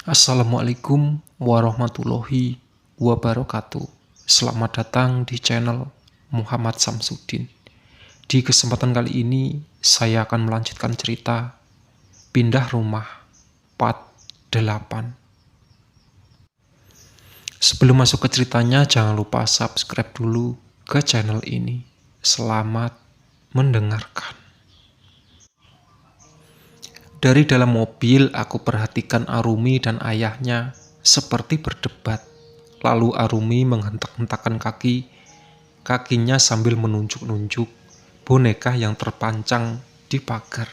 Assalamualaikum warahmatullahi wabarakatuh. Selamat datang di channel Muhammad Samsudin. Di kesempatan kali ini, saya akan melanjutkan cerita Pindah Rumah Part 8. Sebelum masuk ke ceritanya, jangan lupa subscribe dulu ke channel ini. Selamat mendengarkan. Dari dalam mobil, aku perhatikan Arumi dan ayahnya seperti berdebat. Lalu Arumi menghentak-hentakkan kakinya sambil menunjuk-nunjuk boneka yang terpancang di pagar.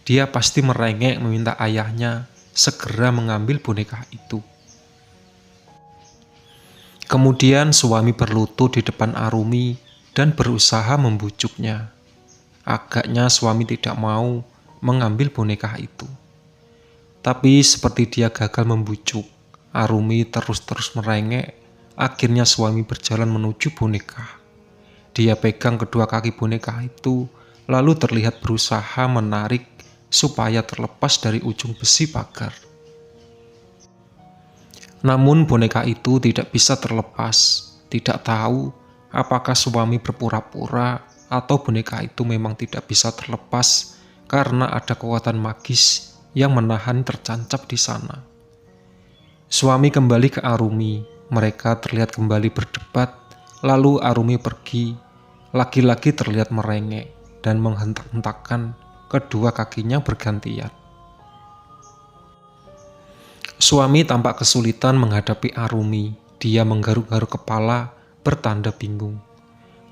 Dia pasti merengek meminta ayahnya segera mengambil boneka itu. Kemudian suami berlutut di depan Arumi dan berusaha membujuknya. Agaknya suami tidak mau mengambil boneka itu. Tapi seperti dia gagal membujuk, Arumi terus merengek. Akhirnya suami berjalan menuju boneka. Dia pegang kedua kaki boneka itu, lalu terlihat berusaha menarik supaya terlepas dari ujung besi pagar. Namun boneka itu tidak bisa terlepas. Tidak tahu apakah suami berpura-pura atau boneka itu memang tidak bisa terlepas karena ada kekuatan magis yang menahan tercancap di sana. Suami kembali ke Arumi, mereka terlihat kembali berdebat, lalu Arumi pergi, laki-laki terlihat merengek dan menghentak-hentakkan kedua kakinya bergantian. Suami tampak kesulitan menghadapi Arumi, dia menggaruk-garuk kepala bertanda bingung.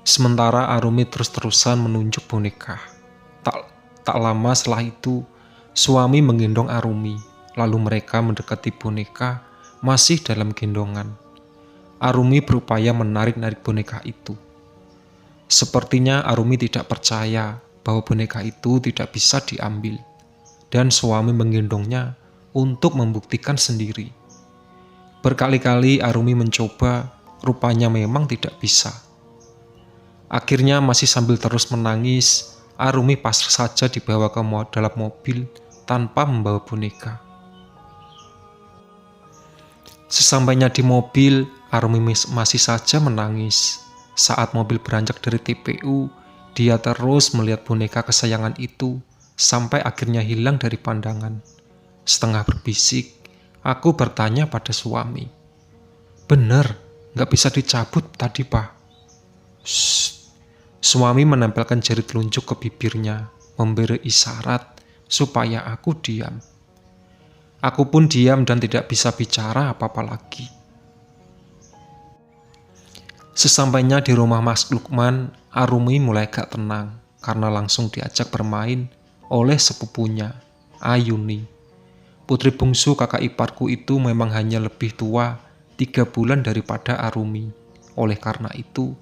Sementara Arumi terus-terusan menunjuk boneka. Tak lama setelah itu, suami menggendong Arumi, lalu mereka mendekati boneka masih dalam gendongan. Arumi berupaya menarik-narik boneka itu. Sepertinya Arumi tidak percaya bahwa boneka itu tidak bisa diambil, dan suami menggendongnya untuk membuktikan sendiri. Berkali-kali Arumi mencoba, rupanya memang tidak bisa. Akhirnya masih sambil terus menangis, Arumi pasrah saja dibawa ke dalam mobil tanpa membawa boneka. Sesampainya di mobil, Arumi masih saja menangis. Saat mobil beranjak dari TPU, dia terus melihat boneka kesayangan itu sampai akhirnya hilang dari pandangan. Setengah berbisik, aku bertanya pada suami, "Bener, nggak bisa dicabut tadi, Pak?" "Shh." Suami menempelkan jari telunjuk ke bibirnya, memberi isyarat supaya aku diam. Aku pun diam dan tidak bisa bicara apa-apa lagi. Sesampainya di rumah Mas Lukman, Arumi mulai gak tenang karena langsung diajak bermain oleh sepupunya, Ayuni. Putri bungsu kakak iparku itu memang hanya lebih tua 3 bulan daripada Arumi. Oleh karena itu,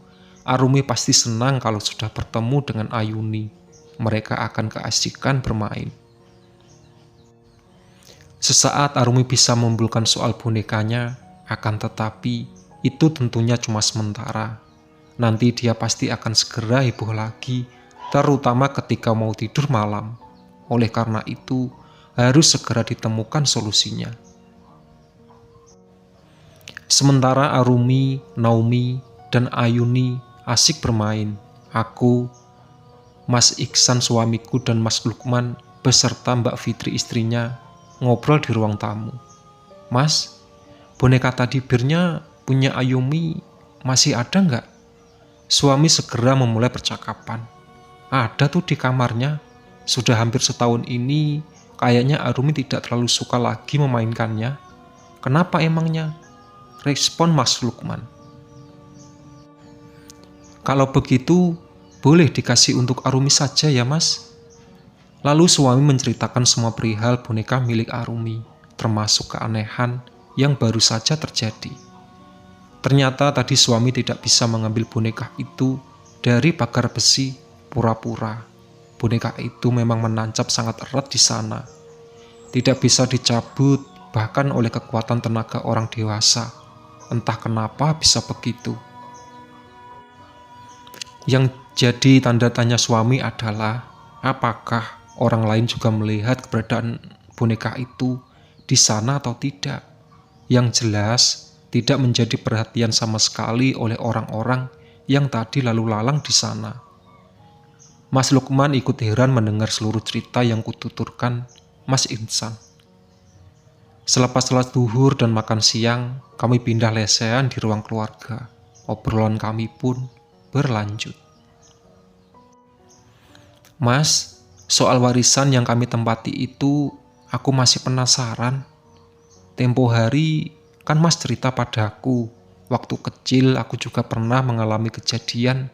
Arumi pasti senang kalau sudah bertemu dengan Ayuni. Mereka akan keasikan bermain. Sesaat Arumi bisa membulkan soal bonekanya, akan tetapi itu tentunya cuma sementara. Nanti dia pasti akan segera heboh lagi, terutama ketika mau tidur malam. Oleh karena itu, harus segera ditemukan solusinya. Sementara Arumi, Naomi, dan Ayuni asik bermain, aku, Mas Iksan suamiku dan Mas Lukman beserta Mbak Fitri istrinya ngobrol di ruang tamu. "Mas, boneka tadi birnya punya Ayumi masih ada nggak?" Suami segera memulai percakapan. "Ada tuh di kamarnya. Sudah hampir setahun ini kayaknya Arumi tidak terlalu suka lagi memainkannya. Kenapa emangnya?" respon Mas Lukman. "Kalau begitu, boleh dikasih untuk Arumi saja ya, Mas?" Lalu suami menceritakan semua perihal boneka milik Arumi, termasuk keanehan yang baru saja terjadi. Ternyata tadi suami tidak bisa mengambil boneka itu dari pagar besi, pura-pura. Boneka itu memang menancap sangat erat di sana. Tidak bisa dicabut, bahkan oleh kekuatan tenaga orang dewasa. Entah kenapa bisa begitu. Yang jadi tanda tanya suami adalah apakah orang lain juga melihat keberadaan boneka itu di sana atau tidak. Yang jelas, tidak menjadi perhatian sama sekali oleh orang-orang yang tadi lalu lalang di sana. Mas Lukman ikut heran mendengar seluruh cerita yang kututurkan Mas Ihsan. Selepas sholat zuhur dan makan siang, kami pindah lesehan di ruang keluarga. Obrolan kami pun berlanjut. Mas, soal warisan yang kami tempati itu, aku masih penasaran. Tempo hari, kan Mas cerita padaku, waktu kecil aku juga pernah mengalami kejadian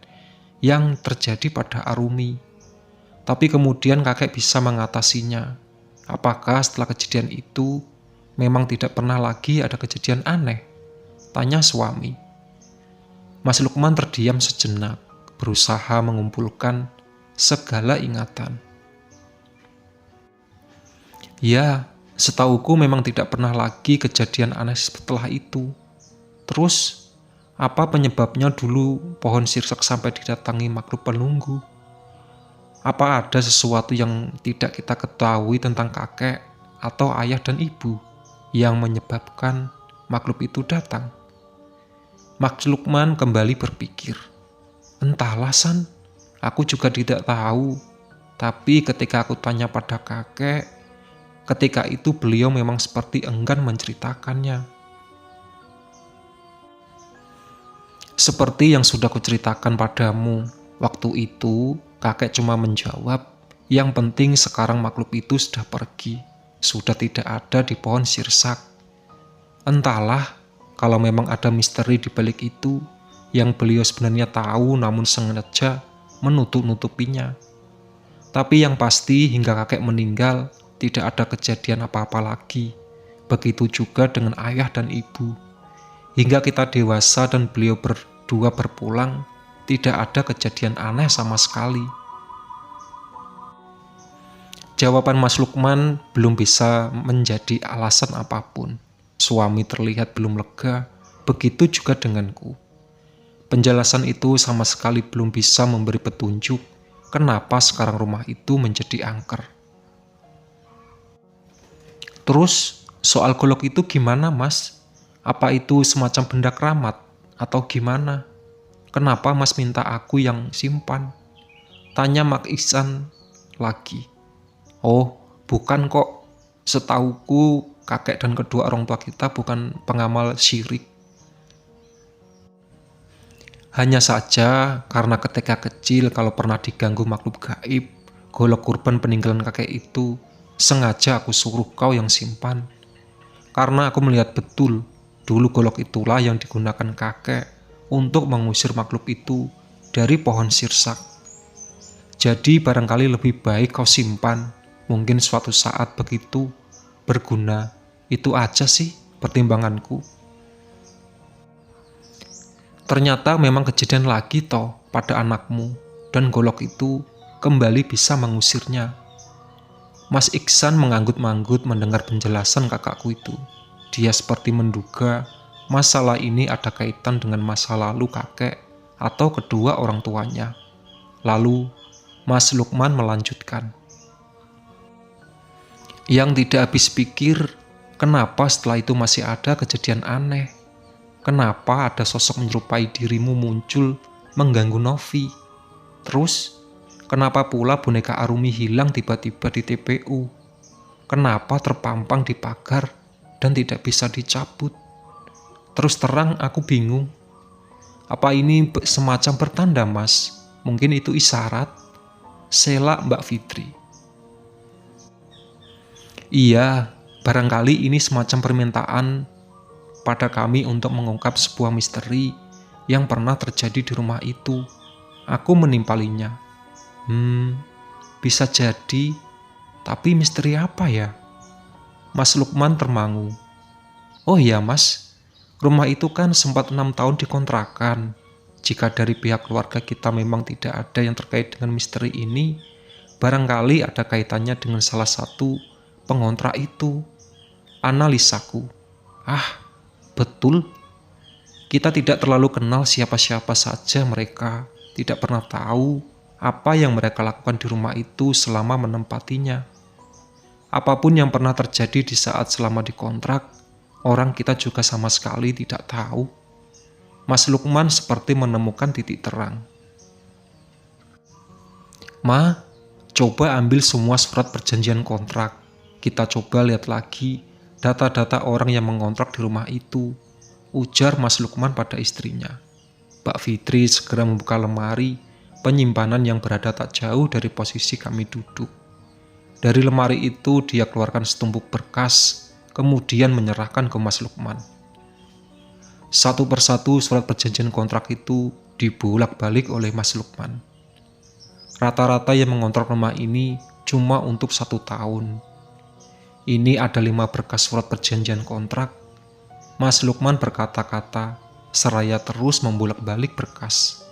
yang terjadi pada Arumi. Tapi kemudian kakek bisa mengatasinya. Apakah setelah kejadian itu, memang tidak pernah lagi ada kejadian aneh? Tanya suami. Mas Lukman terdiam sejenak, berusaha mengumpulkan segala ingatan. Ya, setauku memang tidak pernah lagi kejadian aneh setelah itu. Terus, apa penyebabnya dulu pohon sirsak sampai didatangi makhluk penunggu? Apa ada sesuatu yang tidak kita ketahui tentang kakek atau ayah dan ibu yang menyebabkan makhluk itu datang? Mas Lukman kembali berpikir. Entahlah San, aku juga tidak tahu. Tapi ketika aku tanya pada kakek, ketika itu beliau memang seperti enggan menceritakannya. Seperti yang sudah kuceritakan padamu, waktu itu kakek cuma menjawab, yang penting sekarang makhluk itu sudah pergi. Sudah tidak ada di pohon sirsak. Entahlah, kalau memang ada misteri di balik itu, yang beliau sebenarnya tahu namun sengaja menutup-nutupinya. Tapi yang pasti hingga kakek meninggal, tidak ada kejadian apa-apa lagi. Begitu juga dengan ayah dan ibu. Hingga kita dewasa dan beliau berdua berpulang, tidak ada kejadian aneh sama sekali. Jawaban Mas Lukman belum bisa menjadi alasan apapun. Suami terlihat belum lega, begitu juga denganku. Penjelasan itu sama sekali belum bisa memberi petunjuk kenapa sekarang rumah itu menjadi angker. Terus, soal golok itu gimana, Mas? Apa itu semacam benda keramat atau gimana? Kenapa Mas minta aku yang simpan? Tanya Mas Ihsan lagi. Oh, bukan kok. Setauku, kakek dan kedua orang tua kita bukan pengamal syirik. Hanya saja karena ketika kecil kalau pernah diganggu makhluk gaib, golok kurban peninggalan kakek itu sengaja aku suruh kau yang simpan. Karena aku melihat betul, dulu golok itulah yang digunakan kakek untuk mengusir makhluk itu dari pohon sirsak. Jadi barangkali lebih baik kau simpan. Mungkin suatu saat begitu berguna. Itu aja sih pertimbanganku. Ternyata memang kejadian lagi toh pada anakmu, dan golok itu kembali bisa mengusirnya. Mas Ihsan manggut-manggut mendengar penjelasan kakakku itu. Dia seperti menduga masalah ini ada kaitan dengan masa lalu kakek atau kedua orang tuanya. Lalu Mas Lukman melanjutkan. Yang tidak habis pikir, kenapa setelah itu masih ada kejadian aneh? Kenapa ada sosok menyerupai dirimu muncul mengganggu Novi? Terus, kenapa pula boneka Arumi hilang tiba-tiba di TPU? Kenapa terpampang di pagar dan tidak bisa dicabut? Terus terang aku bingung. Apa ini semacam pertanda, Mas? Mungkin itu isyarat? Sela Mbak Fitri. Iya, barangkali ini semacam permintaan pada kami untuk mengungkap sebuah misteri yang pernah terjadi di rumah itu. Aku menimpalinya. Bisa jadi, tapi misteri apa ya? Mas Lukman termangu. Oh iya Mas, rumah itu kan sempat 6 tahun dikontrakan. Jika dari pihak keluarga kita memang tidak ada yang terkait dengan misteri ini, barangkali ada kaitannya dengan salah satu pengontrak itu. Analisaku. Betul. Kita tidak terlalu kenal siapa-siapa saja mereka. Tidak pernah tahu apa yang mereka lakukan di rumah itu selama menempatinya. Apapun yang pernah terjadi di saat selama di kontrak, orang kita juga sama sekali tidak tahu. Mas Lukman seperti menemukan titik terang. Ma, coba ambil semua surat perjanjian kontrak. Kita coba lihat lagi data-data orang yang mengontrak di rumah itu, ujar Mas Lukman pada istrinya. Mbak Fitri segera membuka lemari penyimpanan yang berada tak jauh dari posisi kami duduk. Dari lemari itu dia keluarkan setumpuk berkas, kemudian menyerahkan ke Mas Lukman. Satu persatu surat perjanjian kontrak itu dibolak-balik oleh Mas Lukman. Rata-rata yang mengontrak rumah ini cuma untuk 1 tahun. Ini ada 5 berkas surat perjanjian kontrak. Mas Lukman berkata-kata seraya terus membolak-balik berkas.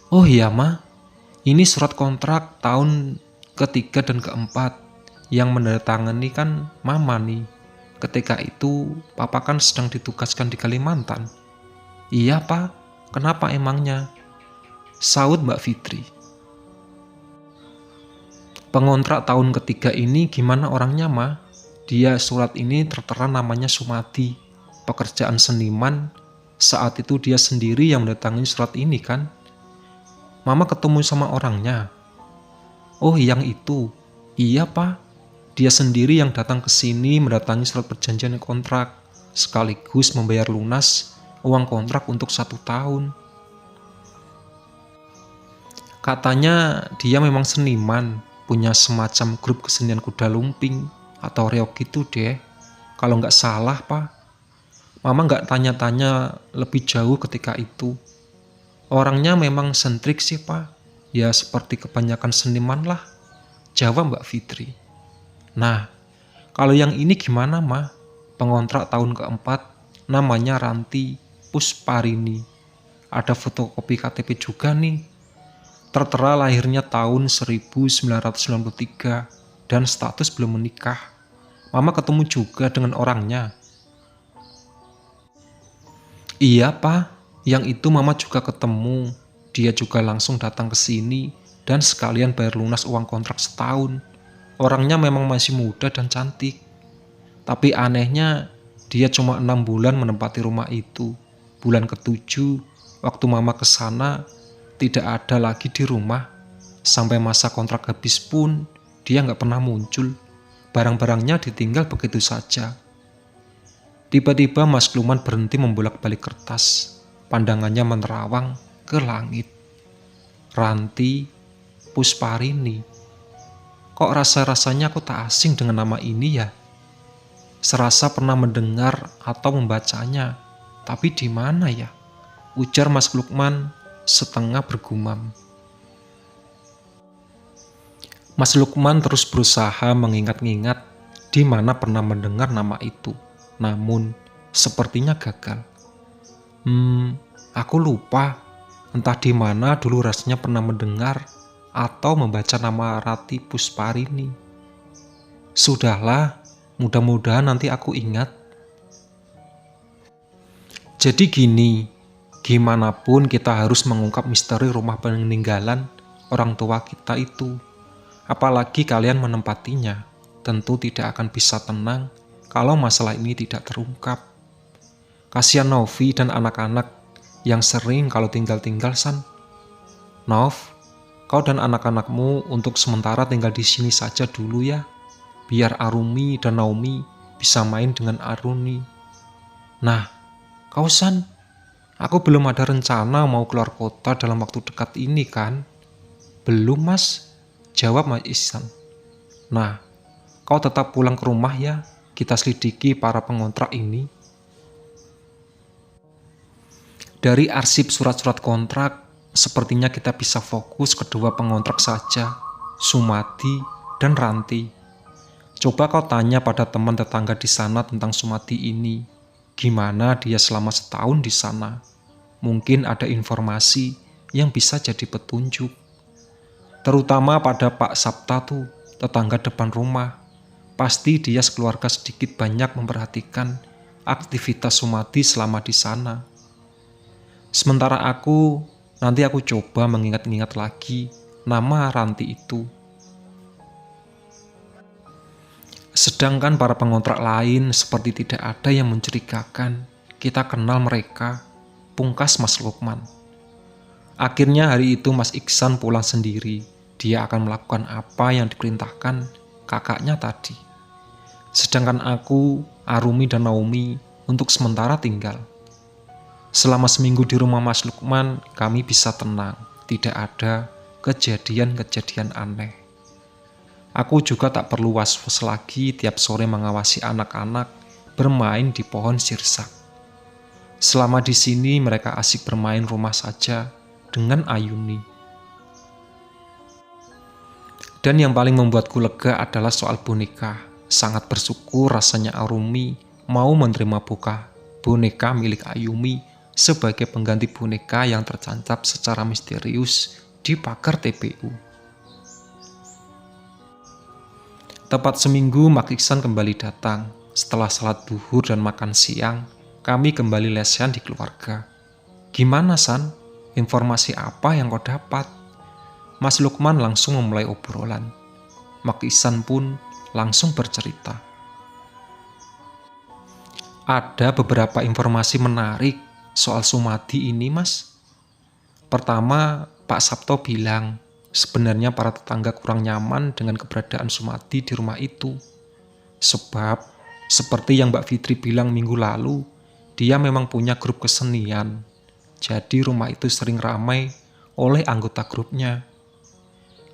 Oh iya Ma, ini surat kontrak tahun ketiga dan keempat. Yang menandatangani kan Mama nih. Ketika itu Papa kan sedang ditugaskan di Kalimantan. Iya Pak, kenapa emangnya? Saud Mbak Fitri. Pengontrak tahun ketiga ini gimana orangnya Ma? Dia surat ini tertera namanya Sumadi, pekerjaan seniman. Saat itu dia sendiri yang mendatangi surat ini kan? Mama ketemu sama orangnya. Oh yang itu, iya Pak. Dia sendiri yang datang ke sini mendatangi surat perjanjian kontrak, sekaligus membayar lunas uang kontrak untuk 1 tahun. Katanya dia memang seniman, punya semacam grup kesenian kuda lumping atau reog gitu deh. Kalau nggak salah Pak. Mama nggak tanya-tanya lebih jauh ketika itu. Orangnya memang sentrik sih Pak. Ya seperti kebanyakan seniman lah, jawab Mbak Fitri. Nah, kalau yang ini gimana Ma? Pengontrak tahun keempat, namanya Ranti Pusparini. Ada fotokopi KTP juga nih. Tertera lahirnya tahun 1993 dan status belum menikah. Mama ketemu juga dengan orangnya. Iya Pak, yang itu Mama juga ketemu. Dia juga langsung datang ke sini dan sekalian bayar lunas uang kontrak 1 tahun. Orangnya memang masih muda dan cantik. Tapi anehnya dia cuma 6 bulan menempati rumah itu. Bulan ke-7, waktu Mama ke sana, tidak ada lagi di rumah. Sampai masa kontrak habis pun, dia nggak pernah muncul. Barang-barangnya ditinggal begitu saja. Tiba-tiba Mas Lukman berhenti membolak-balik kertas. Pandangannya menerawang ke langit. Ranti Pusparini. Kok rasa-rasanya aku tak asing dengan nama ini ya? Serasa pernah mendengar atau membacanya. Tapi di mana ya? Ujar Mas Lukman setengah bergumam. Mas Lukman terus berusaha mengingat-ingat di mana pernah mendengar nama itu. Namun, sepertinya gagal. Aku lupa. Entah di mana dulu rasanya pernah mendengar atau membaca nama Ranti Pusparini. Sudahlah, mudah-mudahan nanti aku ingat. Jadi gini, gimana pun kita harus mengungkap misteri rumah peninggalan orang tua kita itu. Apalagi kalian menempatinya, tentu tidak akan bisa tenang kalau masalah ini tidak terungkap. Kasihan Novi dan anak-anak yang sering kalau tinggal-tinggal San. Nov, kau dan anak-anakmu untuk sementara tinggal di sini saja dulu ya. Biar Arumi dan Naomi bisa main dengan Aruni. Nah, kau San, aku belum ada rencana mau keluar kota dalam waktu dekat ini kan? Belum Mas, jawab Mas Ihsan. Nah, kau tetap pulang ke rumah ya, kita selidiki para pengontrak ini. Dari arsip surat-surat kontrak, sepertinya kita bisa fokus kedua pengontrak saja, Sumadi dan Ranti. Coba kau tanya pada teman tetangga di sana tentang Sumadi ini. Gimana dia selama 1 tahun di sana? Mungkin ada informasi yang bisa jadi petunjuk. Terutama pada Pak Sabta tuh, tetangga depan rumah. Pasti dia sekeluarga sedikit banyak memperhatikan aktivitas Sumadi selama di sana. Sementara nanti aku coba mengingat-ingat lagi nama Ranti itu. Sedangkan para pengontrak lain seperti tidak ada yang mencurigakan. Kita kenal mereka, pungkas Mas Lukman. Akhirnya hari itu Mas Iksan pulang sendiri. Dia akan melakukan apa yang diperintahkan kakaknya tadi. Sedangkan aku, Arumi dan Naomi untuk sementara tinggal. Selama seminggu di rumah Mas Lukman, kami bisa tenang. Tidak ada kejadian-kejadian aneh. Aku juga tak perlu was-was lagi tiap sore mengawasi anak-anak bermain di pohon sirsak. Selama di sini mereka asik bermain rumah saja dengan Ayuni. Dan yang paling membuatku lega adalah soal boneka. Sangat bersyukur rasanya Arumi mau menerima boneka milik Ayumi sebagai pengganti boneka yang tercancap secara misterius di pagar TPU. Tepat seminggu Mak Iksan kembali datang. Setelah salat duhur dan makan siang, kami kembali lesehan di keluarga. Gimana San? Informasi apa yang kau dapat? Mas Lukman langsung memulai obrolan. Mak Iksan pun langsung bercerita. Ada beberapa informasi menarik soal Sumadi ini, Mas. Pertama, Pak Sabto bilang sebenarnya para tetangga kurang nyaman dengan keberadaan Sumadi di rumah itu. Sebab, seperti yang Mbak Fitri bilang minggu lalu, dia memang punya grup kesenian. Jadi rumah itu sering ramai oleh anggota grupnya.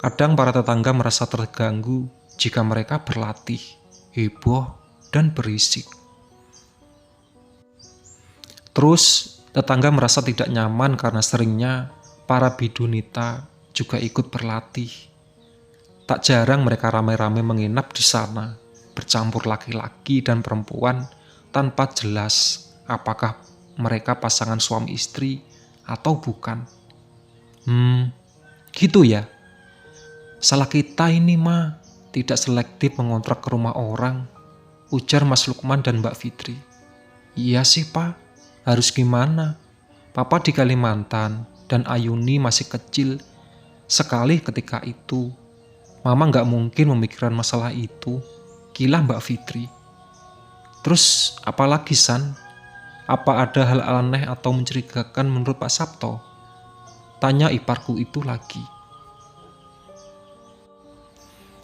Kadang para tetangga merasa terganggu jika mereka berlatih, heboh, dan berisik. Terus, tetangga merasa tidak nyaman karena seringnya para bidunita juga ikut berlatih. Tak jarang mereka ramai-ramai menginap di sana, bercampur laki-laki dan perempuan tanpa jelas apakah mereka pasangan suami istri atau bukan. Gitu ya. Salah kita ini mah, tidak selektif mengontrak ke rumah orang, ujar Mas Lukman dan Mbak Fitri. Iya sih Pak, harus gimana? Papa di Kalimantan dan Ayuni masih kecil sekali ketika itu. Mama gak mungkin memikirkan masalah itu, gila Mbak Fitri. Terus apalagi San? Apa ada hal aneh atau mencurigakan menurut Pak Sabto? Tanya iparku itu lagi.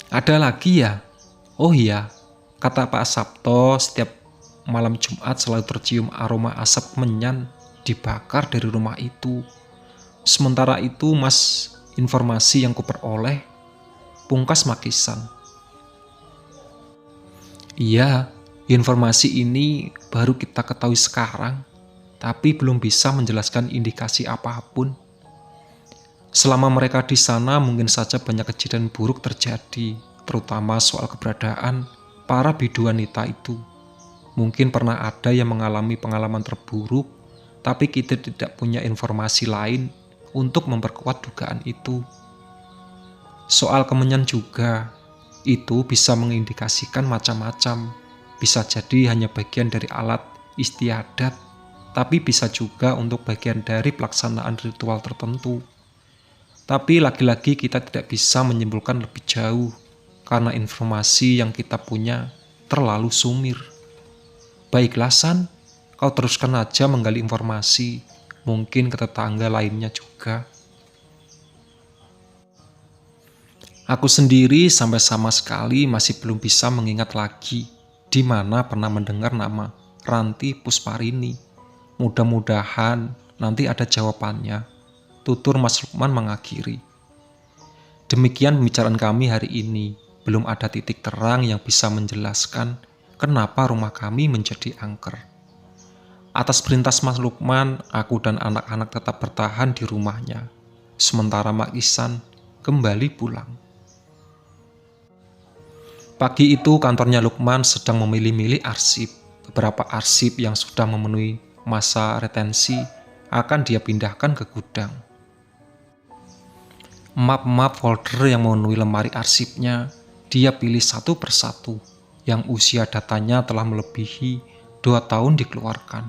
Ada lagi ya? Oh iya, kata Pak Sabto setiap malam Jumat selalu tercium aroma asap menyan dibakar dari rumah itu. Sementara itu Mas, informasi yang kuperoleh, pungkas Mak Iksan. Iya, informasi ini baru kita ketahui sekarang, tapi belum bisa menjelaskan indikasi apapun. Selama mereka di sana mungkin saja banyak kejadian buruk terjadi, terutama soal keberadaan para bidu wanita itu. Mungkin pernah ada yang mengalami pengalaman terburuk, tapi kita tidak punya informasi lain untuk memperkuat dugaan itu. Soal kemenyan juga, itu bisa mengindikasikan macam-macam. Bisa jadi hanya bagian dari alat istiadat, tapi bisa juga untuk bagian dari pelaksanaan ritual tertentu. Tapi lagi-lagi kita tidak bisa menyimpulkan lebih jauh, karena informasi yang kita punya terlalu sumir. Baiklah San, kau teruskan aja menggali informasi, mungkin ke tetangga lainnya juga. Aku sendiri sampai sama sekali masih belum bisa mengingat lagi di mana pernah mendengar nama Ranti Pusparini. Mudah-mudahan nanti ada jawabannya, tutur Mas Lukman mengakhiri. Demikian pembicaraan kami hari ini. Belum ada titik terang yang bisa menjelaskan kenapa rumah kami menjadi angker. Atas perintah Mas Lukman, aku dan anak-anak tetap bertahan di rumahnya. Sementara Mak Iksan kembali pulang. Pagi itu kantornya Lukman sedang memilih-milih arsip. Beberapa arsip yang sudah memenuhi masa retensi akan dia pindahkan ke gudang. Map-map folder yang memenuhi lemari arsipnya, dia pilih satu persatu yang usia datanya telah melebihi 2 tahun dikeluarkan.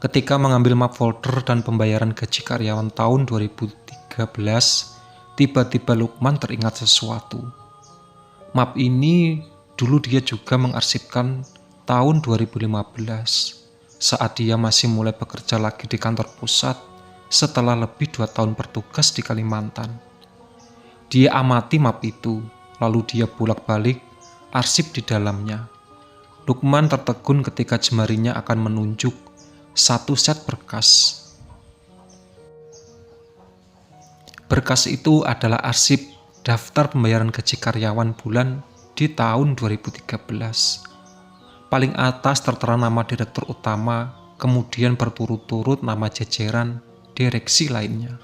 Ketika mengambil map folder dan pembayaran gaji karyawan tahun 2013, tiba-tiba Lukman teringat sesuatu. Map ini Dulu dia juga mengarsipkan tahun 2015 saat dia masih mulai bekerja lagi di kantor pusat setelah lebih 2 tahun bertugas di Kalimantan. Dia amati map itu, lalu dia bolak-balik arsip di dalamnya. Lukman tertegun ketika jemarinya akan menunjuk satu set berkas. Berkas itu adalah arsip daftar pembayaran gaji karyawan bulan di tahun 2013. Paling atas tertera nama direktur utama, kemudian berturut-turut nama jajaran direksi lainnya.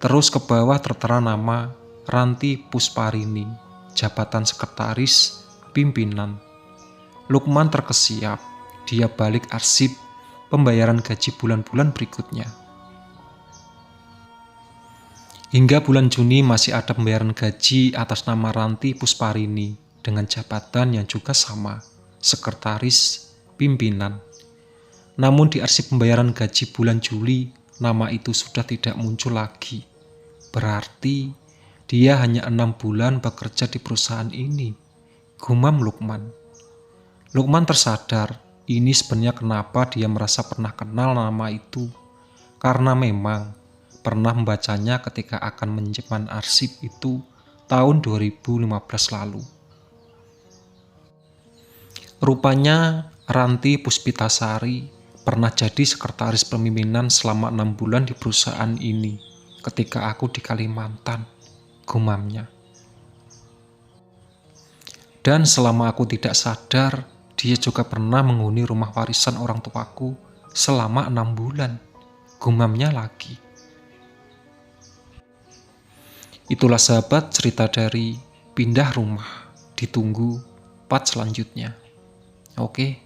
Terus ke bawah tertera nama Ranti Pusparini, jabatan sekretaris pimpinan. Lukman terkesiap, dia balik arsip pembayaran gaji bulan-bulan berikutnya. Hingga bulan Juni masih ada pembayaran gaji atas nama Ranti Pusparini dengan jabatan yang juga sama, sekretaris pimpinan. Namun di arsip pembayaran gaji bulan Juli, nama itu sudah tidak muncul lagi. Berarti dia hanya 6 bulan bekerja di perusahaan ini, gumam Lukman. Lukman tersadar, ini sebenarnya kenapa dia merasa pernah kenal nama itu. Karena memang pernah membacanya ketika akan menyimpan arsip itu tahun 2015 lalu. Rupanya Ranti Puspitasari pernah jadi sekretaris pemimpinan selama 6 bulan di perusahaan ini ketika aku di Kalimantan, gumamnya. Dan selama aku tidak sadar, dia juga pernah menghuni rumah warisan orang tuaku selama 6 bulan, gumamnya lagi. Itulah sahabat cerita dari Pindah Rumah. Ditunggu part selanjutnya. Oke.